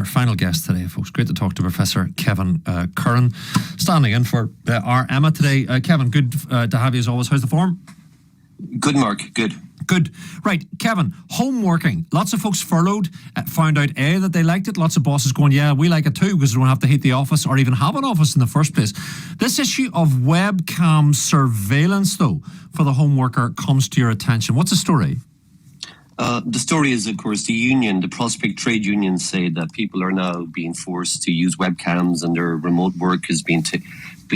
our final guest today, folks. Great to talk to Professor Kevin Curran, standing in for our Emma today. Kevin, good to have you as always. How's the form? Good, Mark. Good. Good. Right, Kevin, home working. Lots of folks furloughed, found out that they liked it. Lots of bosses going, yeah, we like it too, because we don't have to heat the office or even have an office in the first place. This issue of webcam surveillance, though, for the home worker comes to your attention. What's the story? The story is, of course, the prospect trade unions say that people are now being forced to use webcams and their remote work is being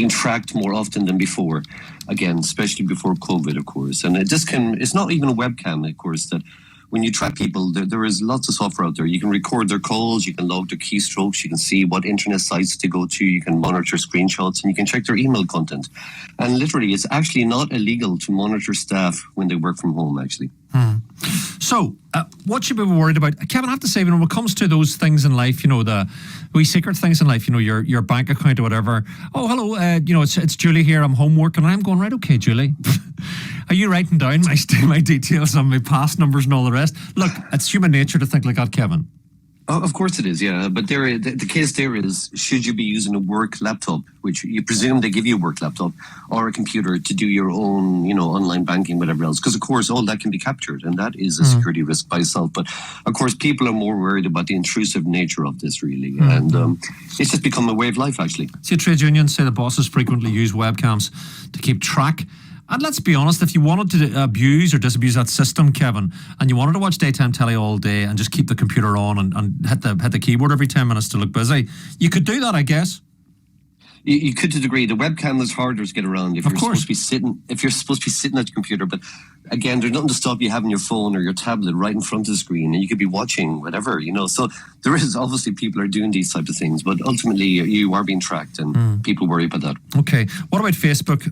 tracked more often than before. Again, especially before COVID, of course. And it's not even a webcam, of course, that when you track people, there is lots of software out there. You can record their calls, you can log their keystrokes, you can see what internet sites to go to, you can monitor screenshots, and you can check their email content. And literally, it's actually not illegal to monitor staff when they work from home, actually. So, what should we be worried about? Kevin, I have to say, when it comes to those things in life, the wee secret things in life, your bank account or whatever. Oh, hello, it's Julie here, I'm home working. And I'm going, right, okay, Julie. Are you writing down my details on my pass numbers and all the rest? Look, it's human nature to think like that, Kevin. Oh, of course it is, yeah. But the case there is, should you be using a work laptop, which you presume they give you a work laptop, or a computer to do your own, online banking, whatever else? Because, of course, all that can be captured, and that is a security risk by itself. But, of course, people are more worried about the intrusive nature of this, really. And it's just become a way of life, actually. See, trade unions say the bosses frequently use webcams to keep track. And let's be honest, if you wanted to abuse or disabuse that system, Kevin, and you wanted to watch daytime telly all day and just keep the computer on and hit the keyboard every 10 minutes to look busy, you could do that, I guess. You could to a degree. The webcam is harder to get around if you're supposed to be sitting at the computer. But again, there's nothing to stop you having your phone or your tablet right in front of the screen, and you could be watching whatever, So there is obviously people are doing these types of things, but ultimately you are being tracked, and people worry about that. Okay, what about Facebook?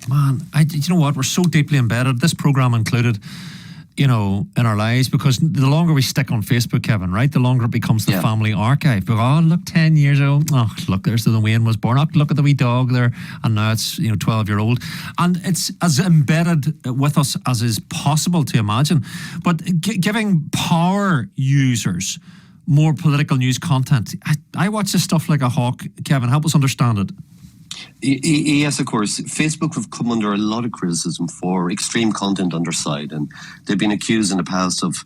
Man, you know what? We're so deeply embedded, this program included, in our lives, because the longer we stick on Facebook, Kevin, right, the longer it becomes the family archive. But, oh, look, 10 years ago, oh, look, there's the Wayne was born. Oh, look at the wee dog there, and now it's 12-year-old, and it's as embedded with us as is possible to imagine. But giving power users more political news content, I watch this stuff like a hawk. Kevin, help us understand it. Yes, of course. Facebook have come under a lot of criticism for extreme content on their side, and they've been accused in the past of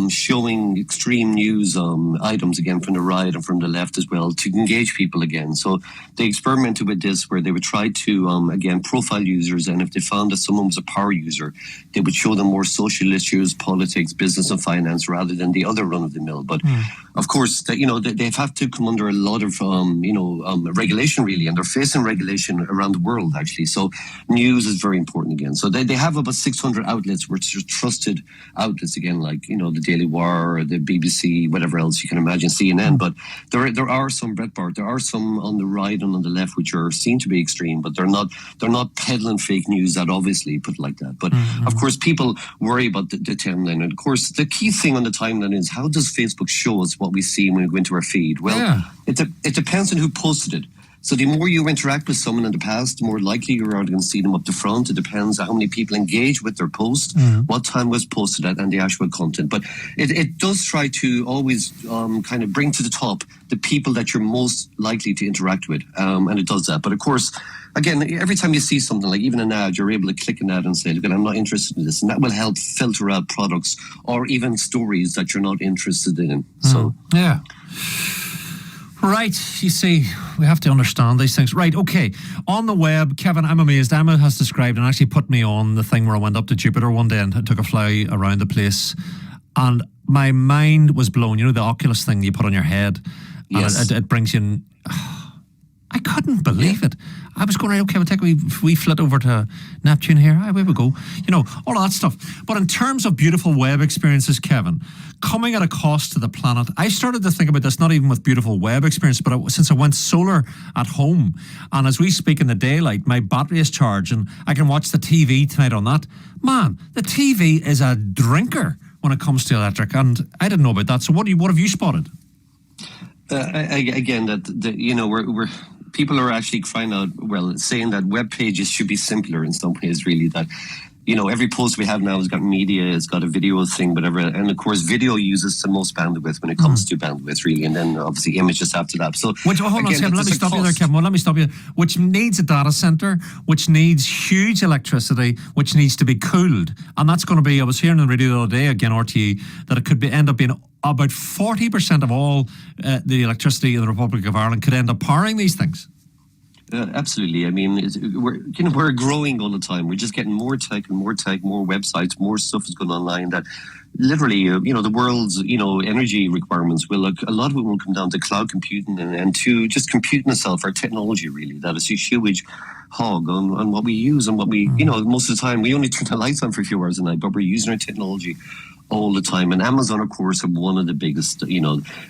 showing extreme news items again from the right and from the left as well to engage people again. So they experimented with this where they would try to again profile users, and if they found that someone was a power user, they would show them more social issues, politics, business and finance rather than the other run of the mill. But of course, they have to come under a lot of regulation really, and they're facing regulation around the world actually. So news is very important again. So they have about 600 outlets which are trusted outlets again, like the Daily Wire, the BBC, whatever else you can imagine, CNN. But there are some, Breitbart, there are some on the right and on the left which are seen to be extreme, but they're not peddling fake news, that obviously, put it like that. But of course, people worry about the timeline. And of course, the key thing on the timeline is, how does Facebook show us what we see when we go into our feed? Well, it depends on who posted it. So the more you interact with someone in the past, the more likely you are going to see them up the front. It depends on how many people engage with their post, what time was posted at, and the actual content. But it does try to always kind of bring to the top the people that you're most likely to interact with, and it does that. But of course, again, every time you see something, like even an ad, you're able to click an ad and say, look, I'm not interested in this. And that will help filter out products or even stories that you're not interested in. So, yeah. Right, you see, we have to understand these things. Right, okay. On the web, Kevin, I'm amazed. Emma has described and actually put me on the thing where I went up to Jupiter one day and took a fly around the place. And my mind was blown. The Oculus thing you put on your head. Yes. And it brings you in. I couldn't believe it. I was going, right, okay, we'll take a wee flit over to Neptune here. Away we go. All of that stuff. But in terms of beautiful web experiences, Kevin, coming at a cost to the planet, I started to think about this, not even with beautiful web experience, but since I went solar at home, and as we speak in the daylight, my battery is charged, and I can watch the TV tonight on that. Man, the TV is a drinker when it comes to electric, and I didn't know about that. So what have you spotted? Again, we're people are actually crying out, saying that web pages should be simpler in some ways, really, that every post we have now has got media, it's got a video thing, whatever. And of course, video uses the most bandwidth when it comes to bandwidth, really. And then obviously images after that. So, hold on, Kevin, let me stop you there, Kevin. Well, let me stop you. Which needs a data center, which needs huge electricity, which needs to be cooled. And that's going to be, I was hearing on the radio the other day, again, RTE, that it could end up being about 40% of all the electricity in the Republic of Ireland could end up powering these things. Absolutely. I mean, we're growing all the time. We're just getting more tech and more tech, more websites, more stuff is going online that literally, the world's, energy requirements will, a lot of it will come down to cloud computing and to just computing itself, our technology really. That is a huge hog on what we use and what we, most of the time we only turn the lights on for a few hours a night, but we're using our technology all the time. And Amazon, of course, are one of the biggest,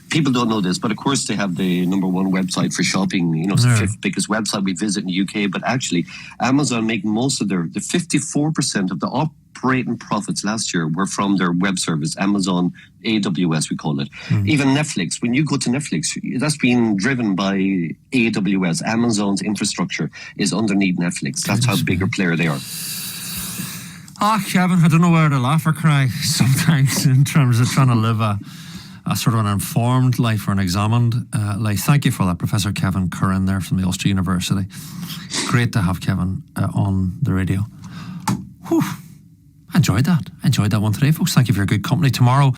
people don't know this, but of course they have the number one website for shopping, it's the fifth biggest website we visit in the UK. But actually, Amazon make most of the 54% of the operating profits last year were from their web service, Amazon AWS, we call it. Even Netflix, when you go to Netflix, that's been driven by AWS. Amazon's infrastructure is underneath Netflix. That's how big a player they are. Kevin, I don't know where to laugh or cry sometimes in terms of trying to live a sort of an informed life or an examined life. Thank you for that, Professor Kevin Curran there from the Ulster University. Great to have Kevin on the radio. Whew. Enjoyed that one today, folks. Thank you for your good company. Tomorrow